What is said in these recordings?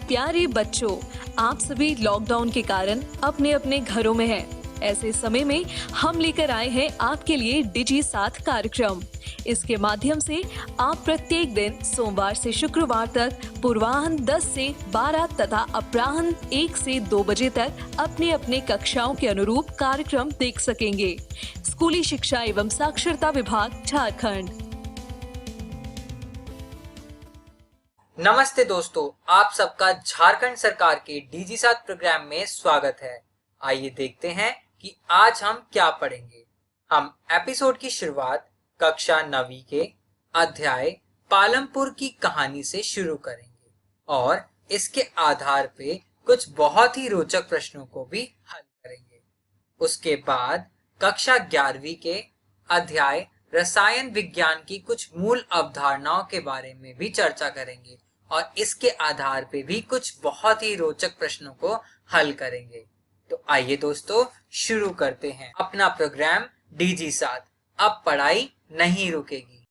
प्यारे बच्चों, आप सभी लॉकडाउन के कारण अपने अपने घरों में हैं। ऐसे समय में हम लेकर आए हैं आपके लिए डिजी साथ कार्यक्रम। इसके माध्यम से आप प्रत्येक दिन सोमवार से शुक्रवार तक पूर्वाह्न 10 से 12 तथा अपराह्न 1 से 2 बजे तक अपने अपने कक्षाओं के अनुरूप कार्यक्रम देख सकेंगे। स्कूली शिक्षा एवं साक्षरता विभाग, झारखंड। नमस्ते दोस्तों, आप सबका झारखंड सरकार के डीजी साथ प्रोग्राम में स्वागत है। आइए देखते हैं कि आज हम क्या पढ़ेंगे। हम एपिसोड की शुरुआत कक्षा 9वीं के अध्याय पालमपुर की कहानी से शुरू करेंगे और इसके आधार पे कुछ बहुत ही रोचक प्रश्नों को भी हल करेंगे। उसके बाद कक्षा 11वीं के अध्याय रसायन विज्ञान की कुछ मूल अवधारणाओं के बारे में भी चर्चा करेंगे और इसके आधार पे भी कुछ बहुत ही रोचक प्रश्नों को हल करेंगे। तो आइए दोस्तों, शुरू करते हैं अपना प्रोग्राम डीजी साथ। अब पढ़ाई नहीं रुकेगी।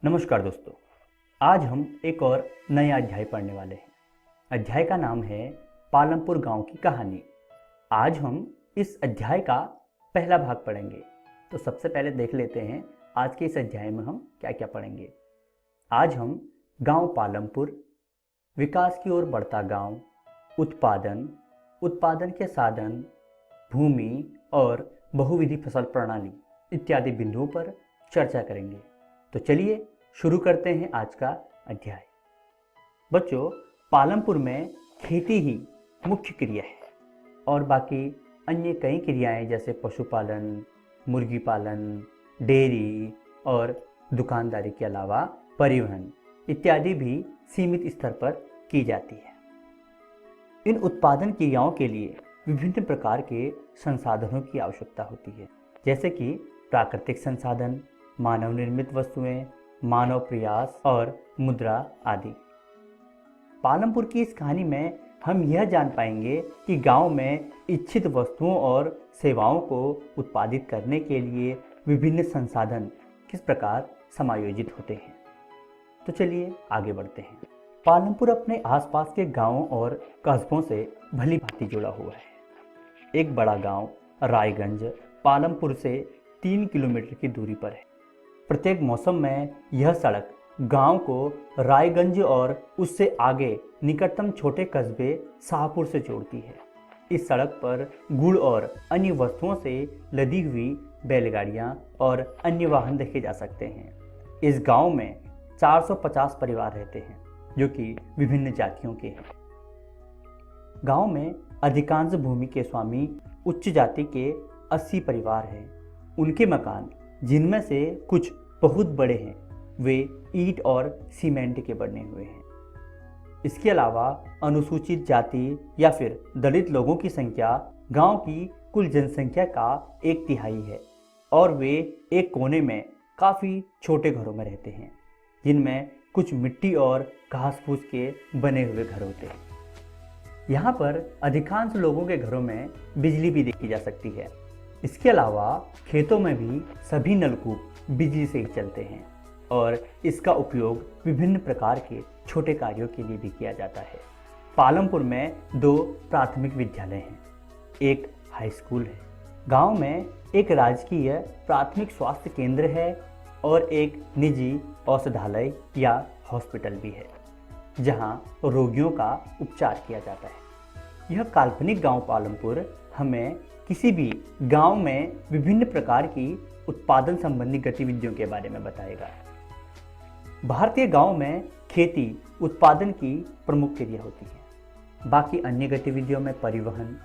नमस्कार दोस्तों, आज हम एक और नया अध्याय पढ़ने वाले हैं। अध्याय का नाम है पालमपुर गांव की कहानी। आज हम इस अध्याय का पहला भाग पढ़ेंगे। तो सबसे पहले देख लेते हैं आज के इस अध्याय में हम क्या क्या पढ़ेंगे। आज हम गांव पालमपुर, विकास की ओर बढ़ता गांव, उत्पादन के साधन, भूमि और बहुविधि फसल प्रणाली इत्यादि बिंदुओं पर चर्चा करेंगे। तो चलिए शुरू करते हैं आज का अध्याय। बच्चों, पालमपुर में खेती ही मुख्य क्रिया है और बाकी अन्य कई क्रियाएं जैसे पशुपालन, मुर्गी पालन, डेयरी और दुकानदारी के अलावा परिवहन इत्यादि भी सीमित स्तर पर की जाती है। इन उत्पादन क्रियाओं के लिए विभिन्न प्रकार के संसाधनों की आवश्यकता होती है, जैसे कि प्राकृतिक संसाधन, मानव निर्मित वस्तुएं, मानव प्रयास और मुद्रा आदि। पालमपुर की इस कहानी में हम यह जान पाएंगे कि गांव में इच्छित वस्तुओं और सेवाओं को उत्पादित करने के लिए विभिन्न संसाधन किस प्रकार समायोजित होते हैं। तो चलिए आगे बढ़ते हैं। पालमपुर अपने आसपास के गांवों और कस्बों से भली भांति जुड़ा हुआ है। एक बड़ा गांव रायगंज पालमपुर से 3 किलोमीटर की दूरी पर है। प्रत्येक मौसम में यह सड़क गांव को रायगंज और उससे आगे निकटतम छोटे कस्बे शाहपुर से जोड़ती है। इस सड़क पर गुड़ और अन्य वस्तुओं से लदी हुई बैलगाड़ियां और अन्य वाहन देखे जा सकते हैं। इस गांव में 450 परिवार रहते हैं, जो कि विभिन्न जातियों के हैं। गांव में अधिकांश भूमि के स्वामी उच्च जाति के 80 परिवार हैं। उनके मकान, जिनमें से कुछ बहुत बड़े हैं, वे ईंट और सीमेंट के बने हुए हैं। इसके अलावा अनुसूचित जाति या फिर दलित लोगों की संख्या गांव की कुल जनसंख्या का 1/3 है और वे एक कोने में काफ़ी छोटे घरों में रहते हैं, जिनमें कुछ मिट्टी और घास फूस के बने हुए घर होते हैं। यहाँ पर अधिकांश लोगों के घरों में बिजली भी देखी जा सकती है। इसके अलावा खेतों में भी सभी नलकूप बिजली से ही चलते हैं और इसका उपयोग विभिन्न प्रकार के छोटे कार्यों के लिए भी किया जाता है। पालमपुर में 2 प्राथमिक विद्यालय हैं, एक हाई स्कूल है। गांव में एक राजकीय प्राथमिक स्वास्थ्य केंद्र है और एक निजी औषधालय या हॉस्पिटल भी है, जहां रोगियों का उपचार किया जाता है। यह काल्पनिक गांव पालमपुर हमें किसी भी गांव में विभिन्न प्रकार की उत्पादन संबंधी गतिविधियों के बारे में बताएगा। भारतीय गांव में खेती उत्पादन की प्रमुख क्रिया होती है। बाकी अन्य गतिविधियों में परिवहन,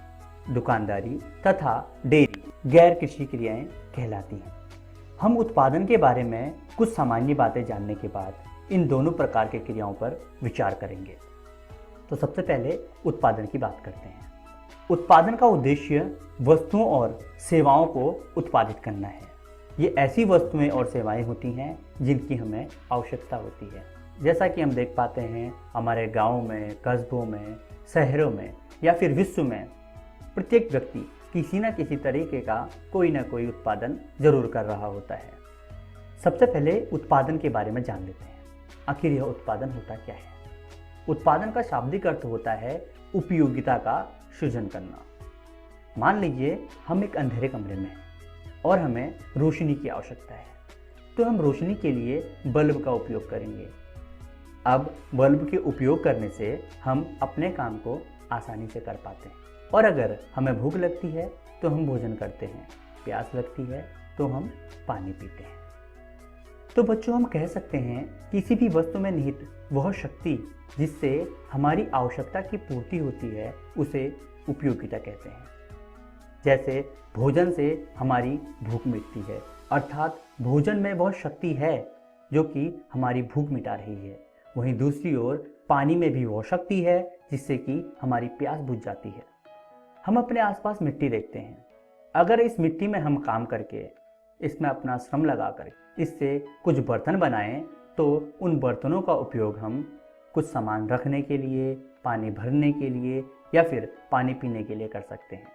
दुकानदारी तथा डेयरी गैर कृषि क्रियाएं कहलाती हैं। हम उत्पादन के बारे में कुछ सामान्य बातें जानने के बाद इन दोनों प्रकार के क्रियाओं पर विचार करेंगे। तो सबसे पहले उत्पादन की बात करते हैं। उत्पादन का उद्देश्य वस्तुओं और सेवाओं को उत्पादित करना है। ये ऐसी वस्तुएं और सेवाएं होती हैं जिनकी हमें आवश्यकता होती है। जैसा कि हम देख पाते हैं हमारे गाँव में, कस्बों में, शहरों में या फिर विश्व में प्रत्येक व्यक्ति किसी न किसी तरीके का कोई ना कोई उत्पादन जरूर कर रहा होता है। सबसे पहले उत्पादन के बारे में जान लेते हैं। आखिर यह उत्पादन होता क्या है? उत्पादन का शाब्दिक अर्थ होता है उपयोगिता का सृजन करना। मान लीजिए हम एक अंधेरे कमरे में हैं और हमें रोशनी की आवश्यकता है, तो हम रोशनी के लिए बल्ब का उपयोग करेंगे। अब बल्ब के उपयोग करने से हम अपने काम को आसानी से कर पाते हैं, और अगर हमें भूख लगती है तो हम भोजन करते हैं, प्यास लगती है तो हम पानी पीते हैं। तो बच्चों, हम कह सकते हैं किसी भी वस्तु में निहित वह शक्ति जिससे हमारी आवश्यकता की पूर्ति होती है उसे उपयोगिता कहते हैं। जैसे भोजन से हमारी भूख मिटती है, अर्थात भोजन में वह शक्ति है जो कि हमारी भूख मिटा रही है। वहीं दूसरी ओर पानी में भी वह शक्ति है जिससे कि हमारी प्यास बुझ जाती है। हम अपने आसपास मिट्टी देखते हैं। अगर इस मिट्टी में हम काम करके, इसमें अपना श्रम लगाकर इससे कुछ बर्तन बनाएं, तो उन बर्तनों का उपयोग हम कुछ सामान रखने के लिए, पानी भरने के लिए या फिर पानी पीने के लिए कर सकते हैं।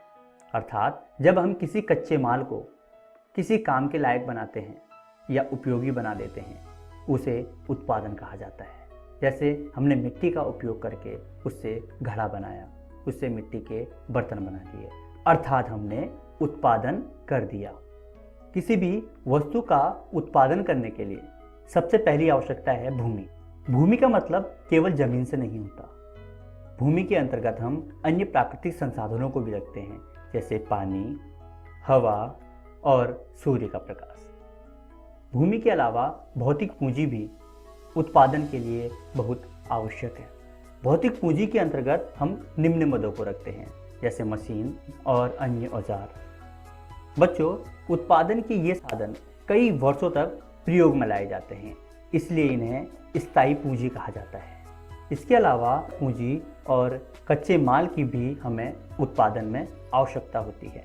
अर्थात जब हम किसी कच्चे माल को किसी काम के लायक बनाते हैं या उपयोगी बना देते हैं, उसे उत्पादन कहा जाता है। जैसे हमने मिट्टी का उपयोग करके उससे घड़ा बनाया, उससे मिट्टी के बर्तन बना दिए, अर्थात हमने उत्पादन कर दिया। किसी भी वस्तु का उत्पादन करने के लिए सबसे पहली आवश्यकता है भूमि। भूमि का मतलब केवल जमीन से नहीं होता। भूमि के अंतर्गत हम अन्य प्राकृतिक संसाधनों को भी रखते हैं, जैसे पानी, हवा और सूर्य का प्रकाश। भूमि के अलावा भौतिक पूंजी भी उत्पादन के लिए बहुत आवश्यक है। भौतिक पूंजी के अंतर्गत हम निम्न मदों को रखते हैं, जैसे मशीन और अन्य औजार। बच्चों, उत्पादन के ये साधन कई वर्षों तक प्रयोग में लाए जाते हैं, इसलिए इन्हें स्थायी पूंजी कहा जाता है। इसके अलावा पूंजी और कच्चे माल की भी हमें उत्पादन में आवश्यकता होती है,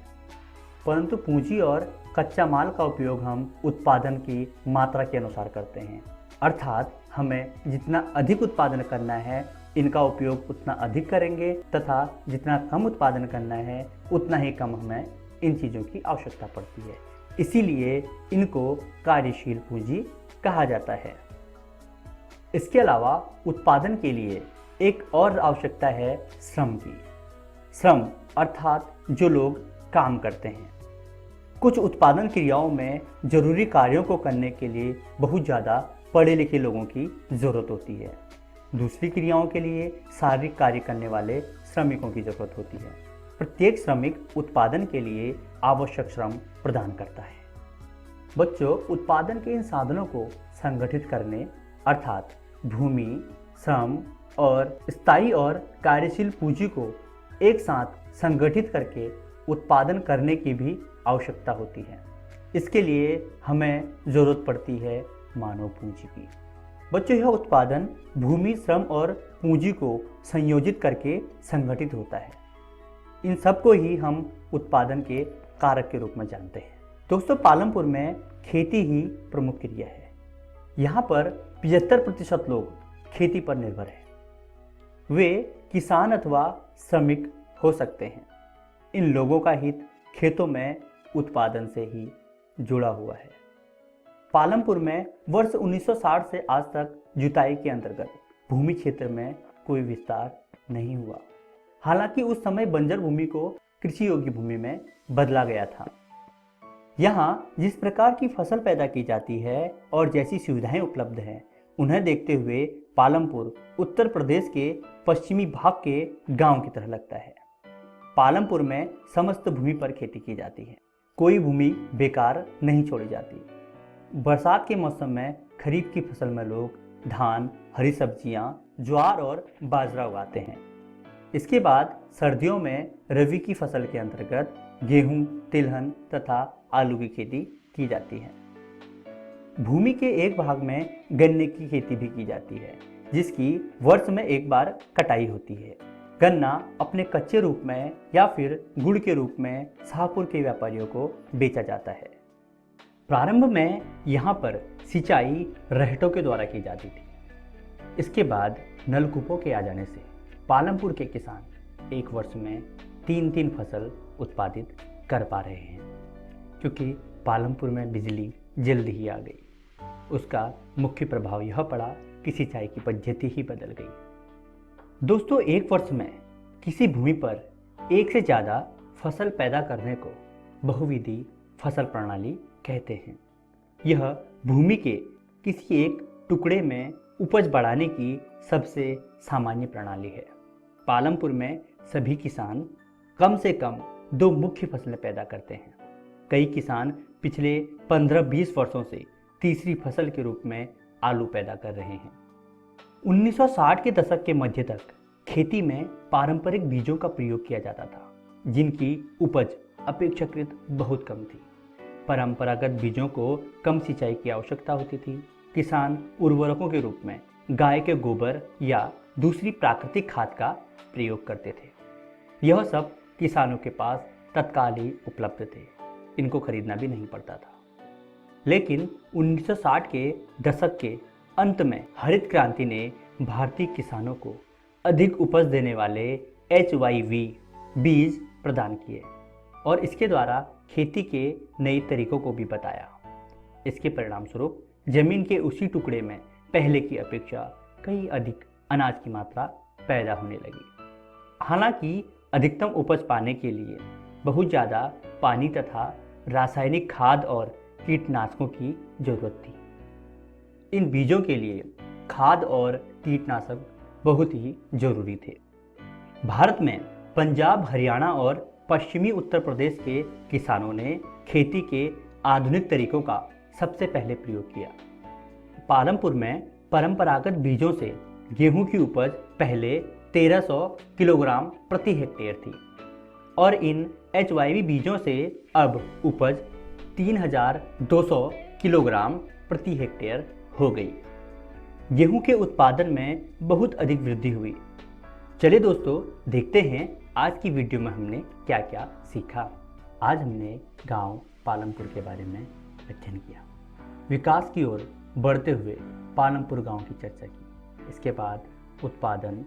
परंतु पूंजी और कच्चा माल का उपयोग हम उत्पादन की मात्रा के अनुसार करते हैं। अर्थात हमें जितना अधिक उत्पादन करना है, इनका उपयोग उतना अधिक करेंगे, तथा जितना कम उत्पादन करना है उतना ही कम हमें इन चीज़ों की आवश्यकता पड़ती है। इसीलिए इनको कार्यशील पूंजी कहा जाता है। इसके अलावा उत्पादन के लिए एक और आवश्यकता है श्रम की। श्रम अर्थात जो लोग काम करते हैं। कुछ उत्पादन क्रियाओं में जरूरी कार्यों को करने के लिए बहुत ज़्यादा पढ़े लिखे लोगों की ज़रूरत होती है। दूसरी क्रियाओं के लिए शारीरिक कार्य करने वाले श्रमिकों की ज़रूरत होती है। प्रत्येक श्रमिक उत्पादन के लिए आवश्यक श्रम प्रदान करता है। बच्चों, उत्पादन के इन साधनों को संगठित करने, अर्थात भूमि, श्रम और स्थायी और कार्यशील पूंजी को एक साथ संगठित करके उत्पादन करने की भी आवश्यकता होती है। इसके लिए हमें ज़रूरत पड़ती है मानव पूंजी की। बच्चों, यह उत्पादन भूमि, श्रम और पूंजी को संयोजित करके संगठित होता है। इन सब को ही हम उत्पादन के कारक के रूप में जानते हैं। दोस्तों, पालमपुर में खेती ही प्रमुख क्रिया है। यहाँ पर 75% लोग खेती पर निर्भर हैं। वे किसान अथवा श्रमिक हो सकते हैं। इन लोगों का हित खेतों में उत्पादन से ही जुड़ा हुआ है। पालमपुर में वर्ष 1960 से आज तक जुताई के अंतर्गत भूमि क्षेत्र में कोई विस्तार नहीं हुआ। हालांकि उस समय बंजर भूमि को कृषि योग्य भूमि में बदला गया था। यहाँ जिस प्रकार की फसल पैदा की जाती है और जैसी सुविधाएं उपलब्ध हैं, उन्हें देखते हुए पालमपुर उत्तर प्रदेश के पश्चिमी भाग के गांव की तरह लगता है। पालमपुर में समस्त भूमि पर खेती की जाती है। कोई भूमि बेकार नहीं छोड़ी जाती। बरसात के मौसम में खरीफ की फसल में लोग धान, हरी सब्जियां, ज्वार और बाजरा उगाते हैं। इसके बाद सर्दियों में रबी की फसल के अंतर्गत गेहूं, तिलहन तथा आलू की खेती की जाती है। भूमि के एक भाग में गन्ने की खेती भी की जाती है, जिसकी वर्ष में एक बार कटाई होती है। गन्ना अपने कच्चे रूप में या फिर गुड़ के रूप में शाहपुर के व्यापारियों को बेचा जाता है। प्रारंभ में यहाँ पर सिंचाई रहटों के द्वारा की जाती थी। इसके बाद नलकूपों के आ जाने से पालमपुर के किसान एक वर्ष में 3 फसल उत्पादित कर पा रहे हैं, क्योंकि पालमपुर में बिजली जल्द ही आ गई। उसका मुख्य प्रभाव यह पड़ा कि सिंचाई की पद्धति ही बदल गई। दोस्तों, एक वर्ष में किसी भूमि पर एक से ज़्यादा फसल पैदा करने को बहुविधि फसल प्रणाली कहते हैं। यह भूमि के किसी एक टुकड़े में उपज बढ़ाने की सबसे सामान्य प्रणाली है। पालमपुर में सभी किसान कम से कम 2 मुख्य फसलें पैदा करते हैं। कई किसान पिछले 15-20 वर्षों से तीसरी फसल के रूप में आलू पैदा कर रहे हैं। 1960 के दशक के मध्य तक खेती में पारंपरिक बीजों का प्रयोग किया जाता था, जिनकी उपज अपेक्षाकृत बहुत कम थी। परंपरागत बीजों को कम सिंचाई की आवश्यकता होती थी। किसान उर्वरकों के रूप में गाय के गोबर या दूसरी प्राकृतिक खाद का प्रयोग करते थे। यह सब किसानों के पास तत्काल ही उपलब्ध थे, इनको खरीदना भी नहीं पड़ता था। लेकिन 1960 के दशक के अंत में हरित क्रांति ने भारतीय किसानों को अधिक उपज देने वाले HYV बीज प्रदान किए और इसके द्वारा खेती के नए तरीकों को भी बताया। इसके परिणाम स्वरूप जमीन के उसी टुकड़े में पहले की अपेक्षा कई अधिक अनाज की मात्रा पैदा होने लगी। हालांकि अधिकतम उपज पाने के लिए बहुत ज़्यादा पानी तथा रासायनिक खाद और कीटनाशकों की जरूरत थी। इन बीजों के लिए खाद और कीटनाशक बहुत ही जरूरी थे। भारत में पंजाब, हरियाणा और पश्चिमी उत्तर प्रदेश के किसानों ने खेती के आधुनिक तरीकों का सबसे पहले प्रयोग किया। पालमपुर में परंपरागत बीजों से गेहूं की उपज पहले 1300 किलोग्राम प्रति हेक्टेयर थी और इन HYV बीजों से अब उपज 3200 किलोग्राम प्रति हेक्टेयर हो गई। गेहूं के उत्पादन में बहुत अधिक वृद्धि हुई। चलिए दोस्तों, देखते हैं आज की वीडियो में हमने क्या क्या सीखा। आज हमने गांव पालमपुर के बारे में अध्ययन किया, विकास की ओर बढ़ते हुए पालमपुर गांव की चर्चा की। इसके बाद उत्पादन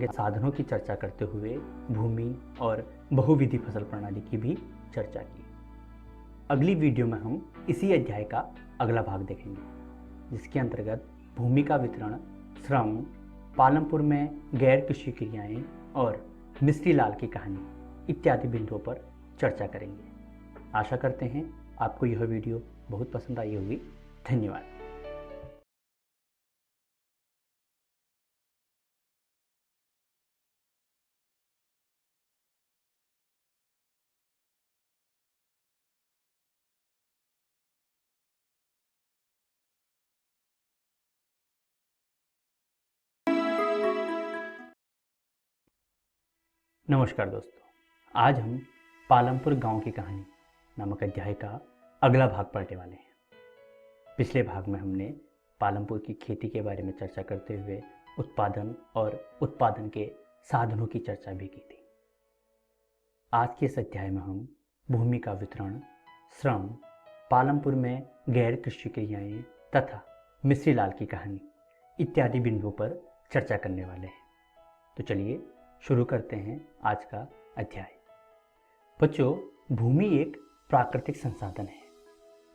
के साधनों की चर्चा करते हुए भूमि और बहुविधि फसल प्रणाली की भी चर्चा की। अगली वीडियो में हम इसी अध्याय का अगला भाग देखेंगे, जिसके अंतर्गत भूमि का वितरण, श्रम, पालमपुर में गैर कृषि क्रियाएं और मिस्त्री लाल की कहानी इत्यादि बिंदुओं पर चर्चा करेंगे। आशा करते हैं आपको यह वीडियो बहुत पसंद आई होगी। धन्यवाद। नमस्कार दोस्तों, आज हम पालमपुर गांव की कहानी नामक अध्याय का अगला भाग पढ़ने वाले हैं। पिछले भाग में हमने पालमपुर की खेती के बारे में चर्चा करते हुए उत्पादन और उत्पादन के साधनों की चर्चा भी की थी। आज के इस अध्याय में हम भूमि का वितरण, श्रम, पालमपुर में गैर कृषि क्रियाएं तथा मिस्त्री लाल की कहानी इत्यादि बिंदुओं पर चर्चा करने वाले हैं। तो चलिए शुरू करते हैं आज का अध्याय। बच्चों, भूमि एक प्राकृतिक संसाधन है,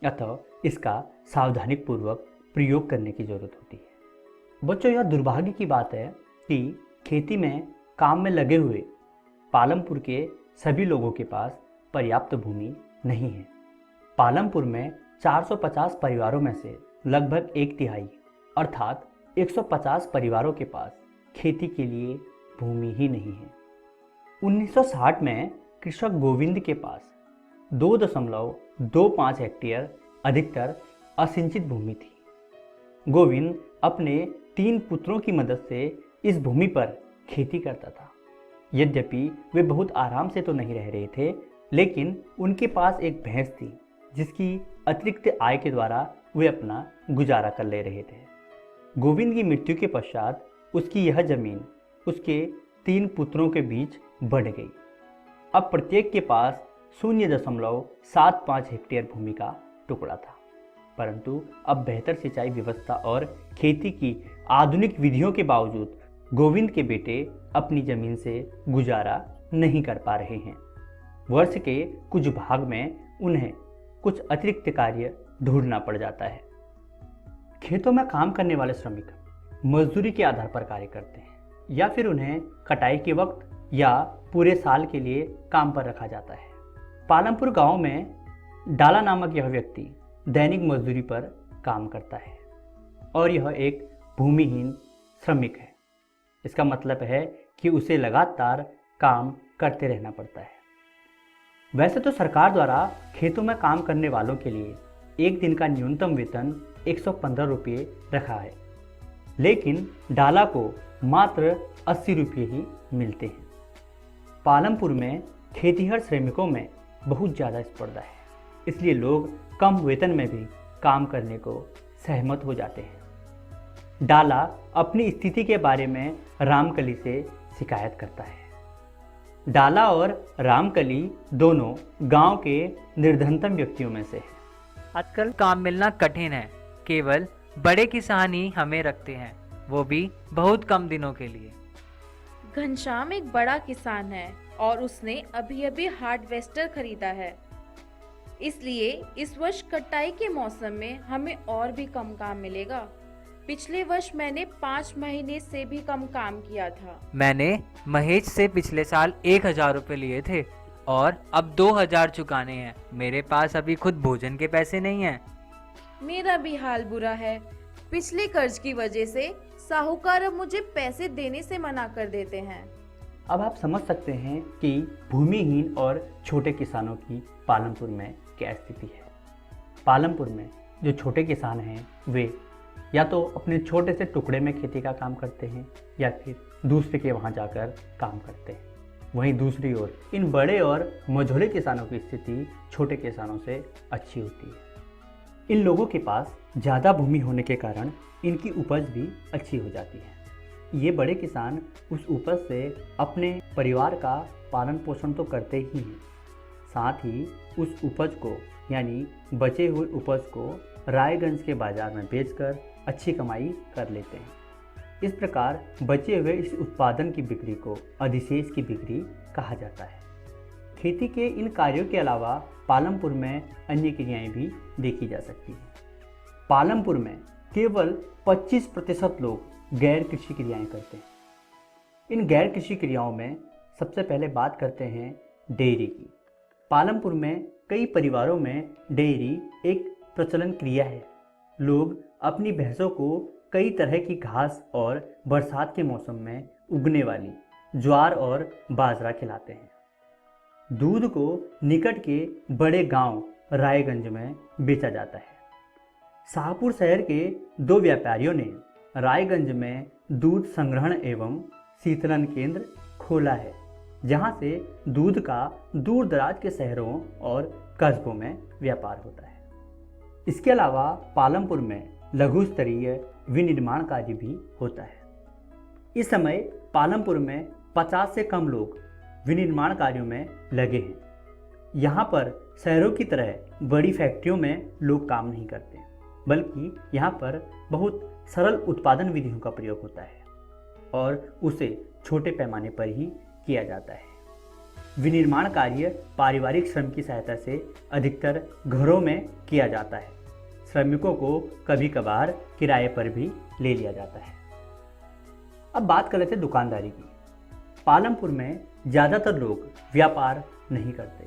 अतः इसका सावधानीपूर्वक प्रयोग करने की जरूरत होती है। बच्चों, यह दुर्भाग्य की बात है कि खेती में काम में लगे हुए पालमपुर के सभी लोगों के पास पर्याप्त भूमि नहीं है। पालमपुर में 450 परिवारों में से लगभग 1/3 अर्थात 150 परिवारों के पास खेती के लिए भूमि ही नहीं है। 1960 में कृषक गोविंद के पास 2.25 हेक्टेयर अधिकतर असिंचित भूमि थी। गोविंद अपने 3 पुत्रों की मदद से इस भूमि पर खेती करता था। यद्यपि वे बहुत आराम से तो नहीं रह रहे थे, लेकिन उनके पास एक भैंस थी जिसकी अतिरिक्त आय के द्वारा वे अपना गुजारा कर ले रहे थे। गोविंद की मृत्यु के पश्चात उसकी यह जमीन उसके 3 पुत्रों के बीच बढ़ गई। अब प्रत्येक के पास 0.75 हेक्टेयर भूमि का टुकड़ा था, परंतु अब बेहतर सिंचाई व्यवस्था और खेती की आधुनिक विधियों के बावजूद गोविंद के बेटे अपनी जमीन से गुजारा नहीं कर पा रहे हैं। वर्ष के कुछ भाग में उन्हें कुछ अतिरिक्त कार्य ढूंढना पड़ जाता है। खेतों में काम करने वाले श्रमिक मजदूरी के आधार पर कार्य करते हैं या फिर उन्हें कटाई के वक्त या पूरे साल के लिए काम पर रखा जाता है। पालमपुर गांव में डाला नामक यह व्यक्ति दैनिक मजदूरी पर काम करता है और यह एक भूमिहीन श्रमिक है। इसका मतलब है कि उसे लगातार काम करते रहना पड़ता है। वैसे तो सरकार द्वारा खेतों में काम करने वालों के लिए एक दिन का न्यूनतम वेतन 115 रुपये रखा है, लेकिन डाला को मात्र 80 रुपये ही मिलते हैं। पालमपुर में खेतीहर श्रमिकों में बहुत ज़्यादा स्पर्धा है, इसलिए लोग कम वेतन में भी काम करने को सहमत हो जाते हैं। डाला अपनी स्थिति के बारे में रामकली से शिकायत करता है। डाला और रामकली दोनों गांव के निर्धनतम व्यक्तियों में से हैं। आजकल काम मिलना कठिन है, केवल बड़े किसान ही हमें रखते हैं, वो भी बहुत कम दिनों के लिए। घनश्याम एक बड़ा किसान है और उसने अभी अभी हार्वेस्टर खरीदा है, इसलिए इस वर्ष कटाई के मौसम में हमें और भी कम काम मिलेगा। पिछले वर्ष मैंने 5 महीने से भी कम काम किया था। मैंने महेश से पिछले साल 1000 रुपये लिए थे और अब 2000 चुकाने हैं। मेरे पास अभी खुद भोजन के पैसे नहीं हैं। मेरा भी हाल बुरा है। पिछले कर्ज की वजह से साहूकार अब मुझे पैसे देने से मना कर देते हैं। अब आप समझ सकते हैं कि भूमिहीन और छोटे किसानों की पालमपुर में क्या स्थिति है। पालमपुर में जो छोटे किसान हैं वे या तो अपने छोटे से टुकड़े में खेती का काम करते हैं या फिर दूसरे के वहाँ जाकर काम करते हैं। वहीं दूसरी ओर इन बड़े और मझोले किसानों की स्थिति छोटे किसानों से अच्छी होती है। इन लोगों के पास ज़्यादा भूमि होने के कारण इनकी उपज भी अच्छी हो जाती है। ये बड़े किसान उस उपज से अपने परिवार का पालन पोषण तो करते ही हैं, साथ ही उस उपज को यानी बचे हुए उपज को रायगंज के बाज़ार में बेचकर अच्छी कमाई कर लेते हैं। इस प्रकार बचे हुए इस उत्पादन की बिक्री को अधिशेष की बिक्री कहा जाता है। खेती के इन कार्यों के अलावा पालमपुर में अन्य क्रियाएं भी देखी जा सकती हैं। पालमपुर में केवल 25% लोग गैर कृषि क्रियाएं करते हैं। इन गैर कृषि क्रियाओं में सबसे पहले बात करते हैं डेयरी की। पालमपुर में कई परिवारों में डेयरी एक प्रचलन क्रिया है। लोग अपनी भैंसों को कई तरह की घास और बरसात के मौसम में उगने वाली ज्वार और बाजरा खिलाते हैं। दूध को निकट के बड़े गांव रायगंज में बेचा जाता है। शाहपुर शहर के 2 व्यापारियों ने रायगंज में दूध संग्रहण एवं शीतलन केंद्र खोला है, जहां से दूध का दूर दराज के शहरों और कस्बों में व्यापार होता है। इसके अलावा पालमपुर में लघु स्तरीय विनिर्माण कार्य भी होता है। इस समय पालमपुर में 50 से कम लोग विनिर्माण कार्यों में लगे हैं। यहाँ पर शहरों की तरह बड़ी फैक्ट्रियों में लोग काम नहीं करते, बल्कि यहाँ पर बहुत सरल उत्पादन विधियों का प्रयोग होता है और उसे छोटे पैमाने पर ही किया जाता है। विनिर्माण कार्य पारिवारिक श्रम की सहायता से अधिकतर घरों में किया जाता है। श्रमिकों को कभी कभार किराए पर भी ले लिया जाता है। अब बात कर लेते हैं दुकानदारी की। पालमपुर में ज़्यादातर लोग व्यापार नहीं करते।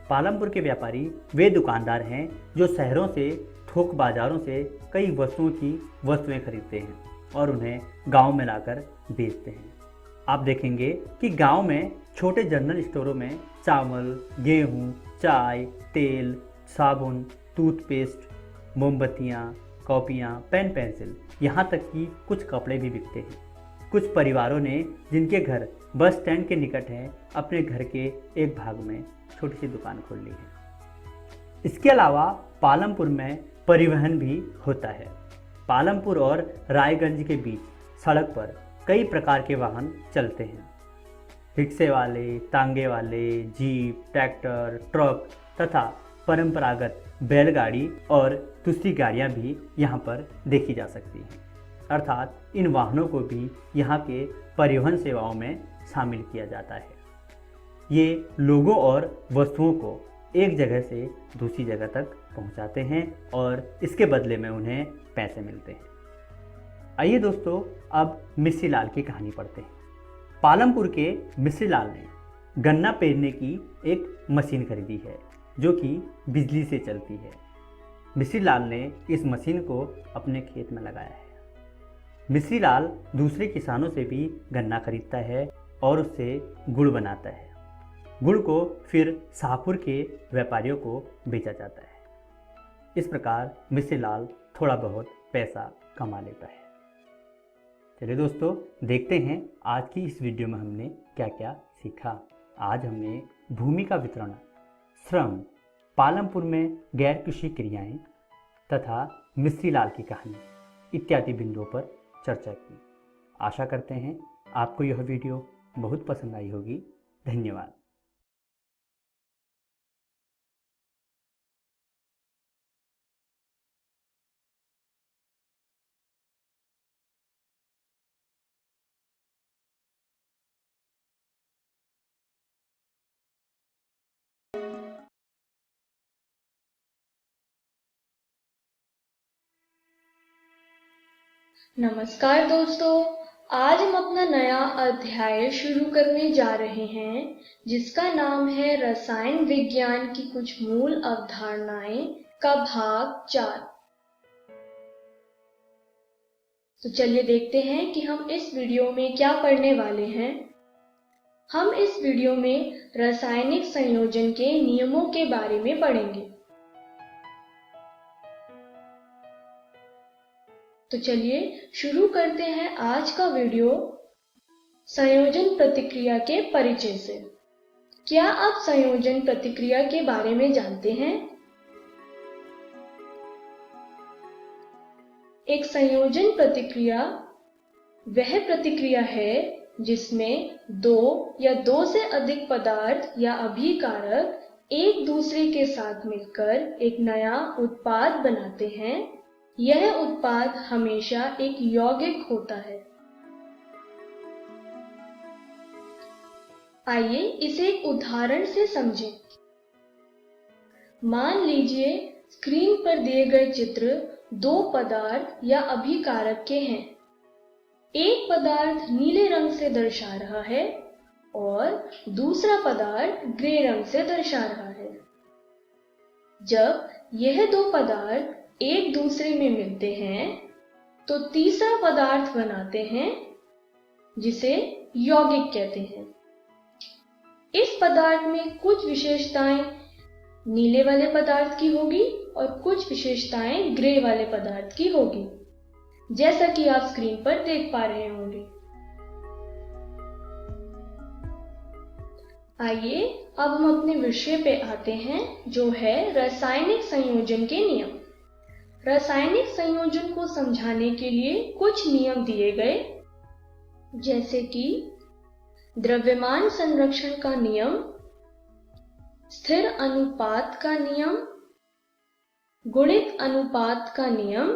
पालमपुर के व्यापारी वे दुकानदार हैं जो शहरों से थोक बाजारों से कई वस्तुएं खरीदते हैं और उन्हें गांव में लाकर बेचते हैं। आप देखेंगे कि गांव में छोटे जनरल स्टोरों में चावल, गेहूं, चाय, तेल, साबुन, टूथपेस्ट, मोमबत्तियाँ, कॉपियाँ, पेन पेंसिल, यहाँ तक कि कुछ कपड़े भी बिकते हैं। कुछ परिवारों ने जिनके घर बस स्टैंड के निकट हैं, अपने घर के एक भाग में छोटी सी दुकान खोल ली है। इसके अलावा पालमपुर में परिवहन भी होता है। पालमपुर और रायगंज के बीच सड़क पर कई प्रकार के वाहन चलते हैं। रिक्शे वाले, तांगे वाले, जीप, ट्रैक्टर, ट्रक तथा परंपरागत बैलगाड़ी और दूसरी गाड़ियाँ भी यहाँ पर देखी जा सकती हैं। अर्थात इन वाहनों को भी यहाँ के परिवहन सेवाओं में शामिल किया जाता है। ये लोगों और वस्तुओं को एक जगह से दूसरी जगह तक पहुँचाते हैं और इसके बदले में उन्हें पैसे मिलते हैं। आइए दोस्तों, अब मिस्री लाल की कहानी पढ़ते हैं। पालमपुर के मिस्री लाल ने गन्ना पेरने की एक मशीन खरीदी है जो कि बिजली से चलती है। मिस्री लाल ने इस मशीन को अपने खेत में लगाया है। मिस्री लाल दूसरे किसानों से भी गन्ना खरीदता है और उससे गुड़ बनाता है। गुड़ को फिर शाहपुर के व्यापारियों को बेचा जाता है। इस प्रकार मिस्री लाल थोड़ा बहुत पैसा कमा लेता है। चलिए दोस्तों, देखते हैं आज की इस वीडियो में हमने क्या क्या सीखा। आज हमने भूमि का वितरण, श्रम, पालमपुर में गैर कृषि क्रियाएं तथा मिस्री लाल की कहानी इत्यादि बिंदुओं पर चर्चा की। आशा करते हैं आपको यह वीडियो बहुत पसंद आई होगी। धन्यवाद। नमस्कार दोस्तों, आज हम अपना नया अध्याय शुरू करने जा रहे हैं जिसका नाम है रसायन विज्ञान की कुछ मूल अवधारणाएं का भाग 4। तो चलिए देखते हैं कि हम इस वीडियो में क्या पढ़ने वाले हैं। हम इस वीडियो में रासायनिक संयोजन के नियमों के बारे में पढ़ेंगे। तो चलिए शुरू करते हैं आज का वीडियो संयोजन प्रतिक्रिया के परिचय से। क्या आप संयोजन प्रतिक्रिया के बारे में जानते हैं? एक संयोजन प्रतिक्रिया वह प्रतिक्रिया है जिसमें दो या दो से अधिक पदार्थ या अभिकारक एक दूसरे के साथ मिलकर एक नया उत्पाद बनाते हैं। यह उत्पाद हमेशा एक यौगिक होता है। आइए इसे एक उदाहरण से समझें। मान लीजिए स्क्रीन पर दिए गए चित्र दो पदार्थ या अभिकारक के हैं। एक पदार्थ नीले रंग से दर्शा रहा है और दूसरा पदार्थ ग्रे रंग से दर्शा रहा है। जब यह दो पदार्थ एक दूसरे में मिलते हैं तो तीसरा पदार्थ बनाते हैं जिसे यौगिक कहते हैं। इस पदार्थ में कुछ विशेषताएं नीले वाले पदार्थ की होगी और कुछ विशेषताएं ग्रे वाले पदार्थ की होगी, जैसा कि आप स्क्रीन पर देख पा रहे होंगे। आइए अब हम अपने विषय पे आते हैं जो है रासायनिक संयोजन के नियम। रासायनिक संयोजन को समझाने के लिए कुछ नियम दिए गए, जैसे कि द्रव्यमान संरक्षण का नियम, स्थिर अनुपात का नियम, गुणित अनुपात का नियम,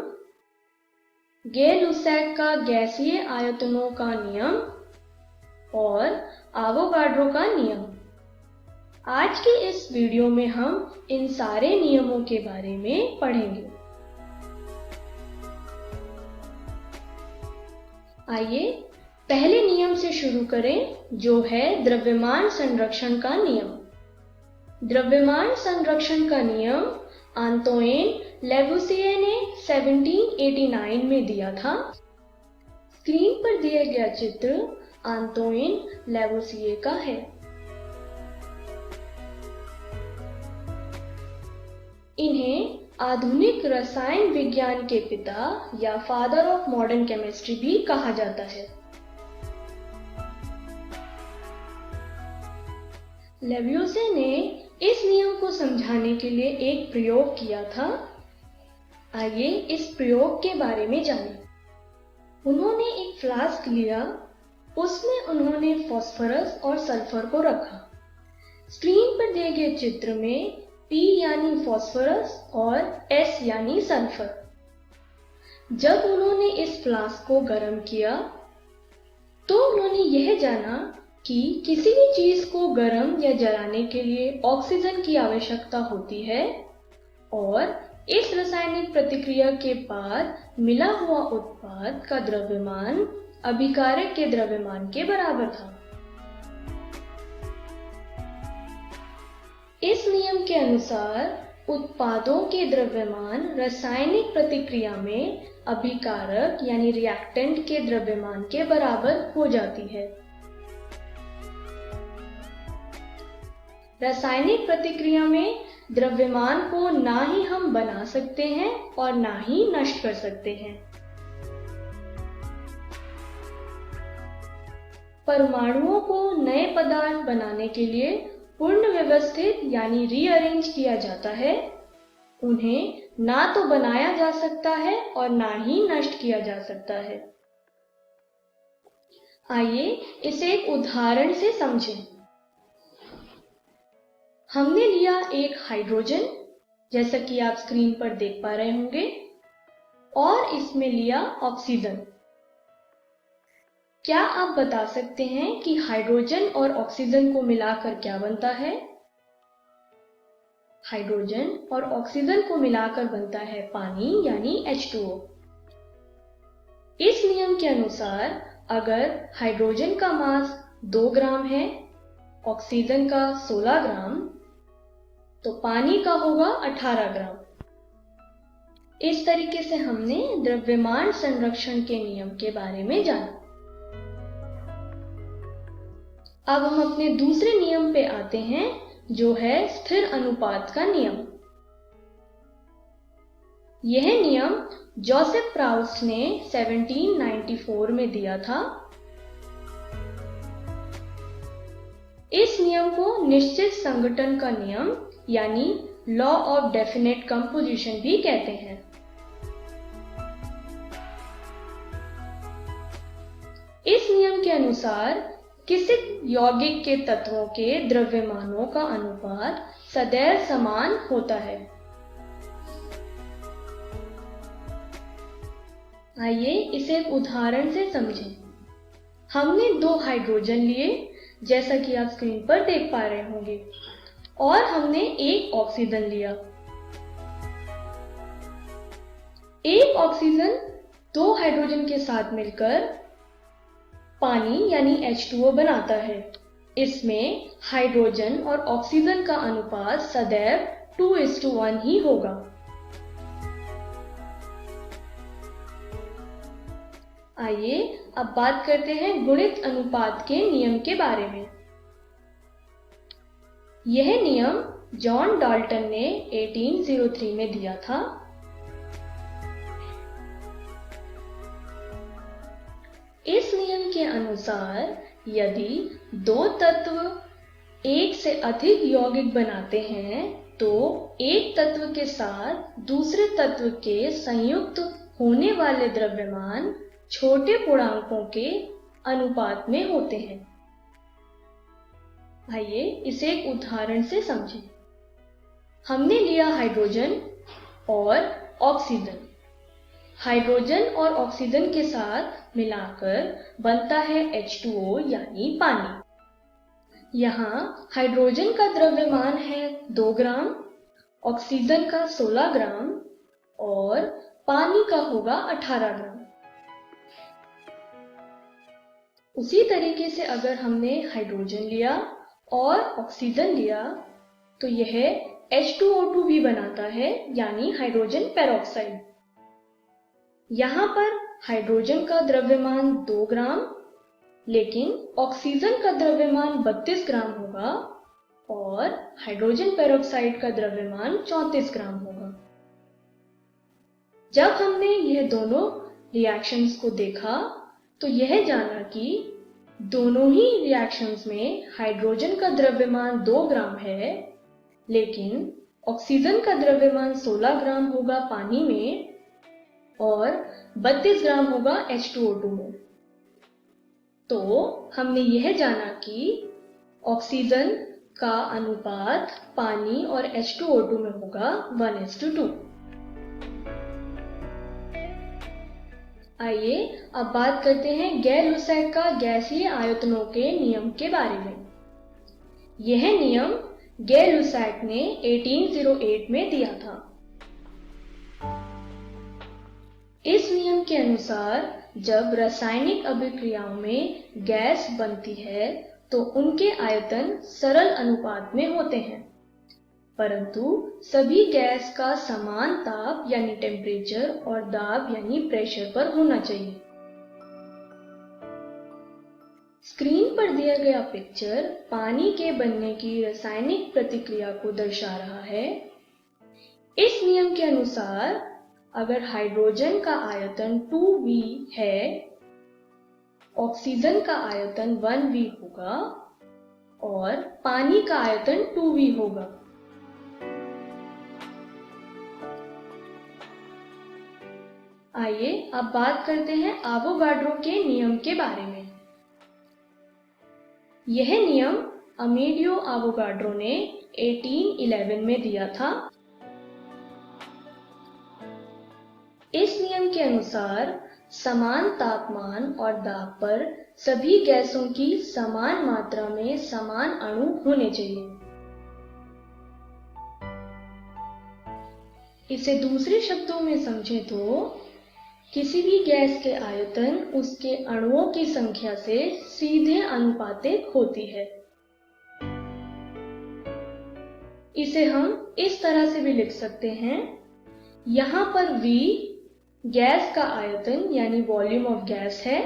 गै-लुसैक का गैसीय आयतनों का नियम और एवोगाड्रो का नियम। आज के इस वीडियो में हम इन सारे नियमों के बारे में पढ़ेंगे। आइए पहले नियम से शुरू करें जो है द्रव्यमान संरक्षण का नियम। द्रव्यमान संरक्षण का नियम आंतोइन लेवुसिये ने 1789 में दिया था। स्क्रीन पर दिया गया चित्र आंतोइन लेवुसिये का है। इन्हें आधुनिक रसायन विज्ञान के पिता या फादर ऑफ मॉडर्न केमिस्ट्री भी कहा जाता है। लेवुसिये ने इस नियम को समझाने के लिए एक प्रयोग किया था। आइए इस प्रयोग के बारे में जानें। उन्होंने एक फ्लास्क लिया, उसमें उन्होंने फास्फोरस और सल्फर को रखा। स्क्रीन पर दिए गए चित्र में P यानी फास्फोरस और S यानी सल्फर। जब उन्होंने इस फ्लास्क को गर्म किया तो उन्होंने यह जाना कि किसी भी चीज को गर्म या जलाने के लिए ऑक्सीजन की आवश्यकता होती है और इस रासायनिक प्रतिक्रिया के बाद मिला हुआ उत्पाद का द्रव्यमान अभिकारक के द्रव्यमान के बराबर था। इस नियम के अनुसार उत्पादों के द्रव्यमान रासायनिक प्रतिक्रिया में अभिकारक यानी रिएक्टेंट के द्रव्यमान के बराबर हो जाती है। रासायनिक प्रतिक्रिया में द्रव्यमान को ना ही हम बना सकते हैं और ना ही नष्ट कर सकते हैं। परमाणुओं को नए पदार्थ बनाने के लिए पूर्ण व्यवस्थित यानी रीअरेंज किया जाता है। उन्हें ना तो बनाया जा सकता है और ना ही नष्ट किया जा सकता है। आइए इसे एक उदाहरण से समझें। हमने लिया एक हाइड्रोजन, जैसा कि आप स्क्रीन पर देख पा रहे होंगे, और इसमें लिया ऑक्सीजन। क्या आप बता सकते हैं कि हाइड्रोजन और ऑक्सीजन को मिलाकर क्या बनता है? हाइड्रोजन और ऑक्सीजन को मिलाकर बनता है पानी यानी H2O। इस नियम के अनुसार अगर हाइड्रोजन का मास 2 ग्राम है, ऑक्सीजन का 16 ग्राम, तो पानी का होगा 18 ग्राम। इस तरीके से हमने द्रव्यमान संरक्षण के नियम के बारे में जाना। अब हम अपने दूसरे नियम पे आते हैं, जो है स्थिर अनुपात का नियम। यह नियम जोसेफ प्राउस्ट ने 1794 में दिया था। इस नियम को निश्चित संघटन का नियम यानी लॉ ऑफ डेफिनेट कंपोजिशन भी कहते हैं। इस नियम के अनुसार किसी यौगिक के तत्वों के द्रव्यमानों का अनुपात सदैव समान होता है। आइए इसे एक उदाहरण से समझें। हमने 2 हाइड्रोजन लिए, जैसा कि आप स्क्रीन पर देख पा रहे होंगे, और हमने एक ऑक्सीजन लिया। एक ऑक्सीजन 2 हाइड्रोजन के साथ मिलकर पानी यानी H2O बनाता है। इसमें हाइड्रोजन और ऑक्सीजन का अनुपात सदैव 2:1 ही होगा। आइए अब बात करते हैं गुणित अनुपात के नियम के बारे में। यह नियम जॉन डाल्टन ने 1803 में दिया था। इस नियम के अनुसार यदि 2 तत्व एक से अधिक यौगिक बनाते हैं तो एक तत्व के साथ दूसरे तत्व के संयुक्त होने वाले द्रव्यमान छोटे पूर्णांकों के अनुपात में होते हैं। आइए इसे एक उदाहरण से समझें। हमने लिया हाइड्रोजन और ऑक्सीजन। हाइड्रोजन और ऑक्सीजन के साथ मिलाकर बनता है H2O यानी पानी। यहाँ हाइड्रोजन का द्रव्यमान है 2 ग्राम, ऑक्सीजन का 16 ग्राम और पानी का होगा 18 ग्राम। उसी तरीके से अगर हमने हाइड्रोजन लिया और ऑक्सीजन लिया तो यह H2O2 भी बनाता है यानी हाइड्रोजन पेरोक्साइड। यहाँ पर हाइड्रोजन का द्रव्यमान 2 ग्राम, लेकिन ऑक्सीजन का द्रव्यमान 32 ग्राम होगा और हाइड्रोजन पेरोक्साइड का द्रव्यमान 34 ग्राम होगा। जब हमने यह दोनों रिएक्शंस को देखा तो यह जाना कि दोनों ही रिएक्शंस में हाइड्रोजन का द्रव्यमान 2 ग्राम है, लेकिन ऑक्सीजन का द्रव्यमान 16 ग्राम होगा पानी में और 32 ग्राम होगा H2O2 में। तो हमने यह जाना कि ऑक्सीजन का अनुपात पानी और H2O2 में होगा 1:2। आइए अब बात करते हैं गैर-लुसैक का गैसीय आयतनों के नियम के बारे में। यह नियम गैर-लुसैक ने 1808 में दिया था। इस नियम के अनुसार जब रासायनिक अभिक्रियाओं में गैस बनती है तो उनके आयतन सरल अनुपात में होते हैं, परंतु सभी गैस का समान ताप यानी टेम्परेचर और दाब यानी प्रेशर पर होना चाहिए। स्क्रीन पर दिया गया पिक्चर पानी के बनने की रासायनिक प्रतिक्रिया को दर्शा रहा है। इस नियम के अनुसार अगर हाइड्रोजन का आयतन 2V है, ऑक्सीजन का आयतन 1V होगा और पानी का आयतन 2V होगा। आइए अब बात करते हैं आवोगाड्रो के नियम के बारे में। यह नियम अमेलियो आवोगाड्रो ने 1811 में दिया था। इस नियम के अनुसार समान तापमान और दाब पर सभी गैसों की समान मात्रा में समान अणु होने चाहिए। इसे दूसरे शब्दों में समझें तो किसी भी गैस के आयतन उसके अणुओं की संख्या से सीधे अनुपातिक होती है। इसे हम इस तरह से भी लिख सकते हैं, यहाँ पर V गैस का आयतन यानी वॉल्यूम ऑफ गैस है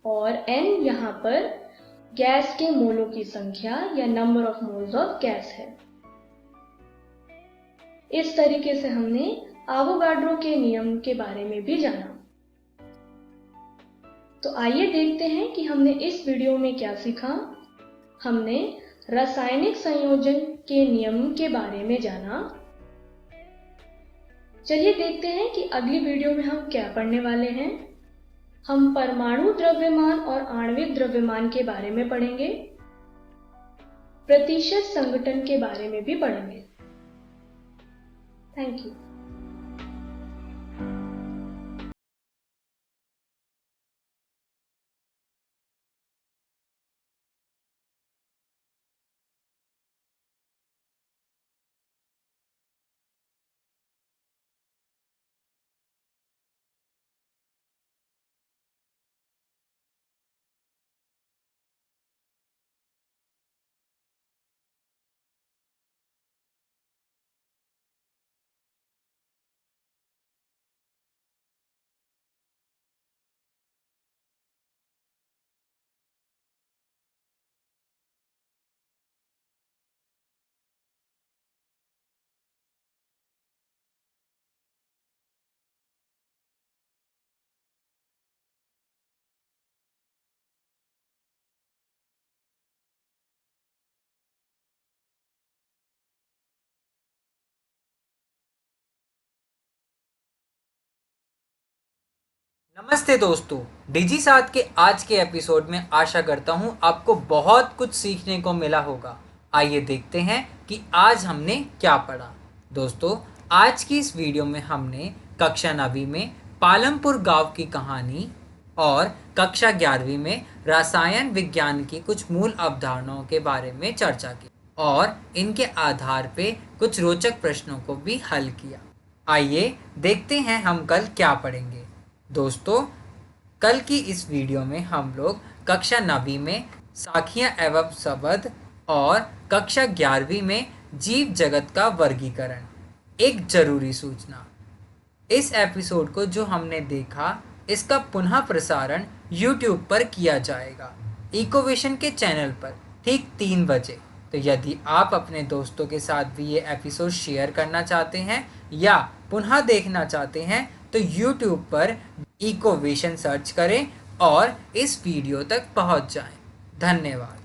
और N यहाँ पर गैस के मोलों की संख्या या number of moles of gas है। इस तरीके से हमने आवोगाड्रो के नियम के बारे में भी जाना। तो आइए देखते हैं कि हमने इस वीडियो में क्या सीखा। हमने रासायनिक संयोजन के नियम के बारे में जाना। चलिए देखते हैं कि अगली वीडियो में हम क्या पढ़ने वाले हैं। हम परमाणु द्रव्यमान और आणविक द्रव्यमान के बारे में पढ़ेंगे, प्रतिशत संघटन के बारे में भी पढ़ेंगे। Thank you. नमस्ते दोस्तों, डिजी साथ के आज के एपिसोड में आशा करता हूँ आपको बहुत कुछ सीखने को मिला होगा। आइए देखते हैं कि आज हमने क्या पढ़ा। दोस्तों, आज की इस वीडियो में हमने कक्षा 9वीं में पालमपुर गांव की कहानी और कक्षा 11वीं में रसायन विज्ञान की कुछ मूल अवधारणाओं के बारे में चर्चा की और इनके आधार पे कुछ रोचक प्रश्नों को भी हल किया। आइए देखते हैं हम कल क्या पढ़ेंगे। दोस्तों, कल की इस वीडियो में हम लोग कक्षा 9वीं में साखियाँ एवं शब्द और कक्षा 11वीं में जीव जगत का वर्गीकरण। एक जरूरी सूचना, इस एपिसोड को जो हमने देखा इसका पुनः प्रसारण YouTube पर किया जाएगा, इकोवेशन के चैनल पर ठीक 3 बजे। तो यदि आप अपने दोस्तों के साथ भी ये एपिसोड शेयर करना चाहते हैं या पुनः देखना चाहते हैं तो YouTube पर इकोवेशन सर्च करें और इस वीडियो तक पहुंच जाएं। धन्यवाद।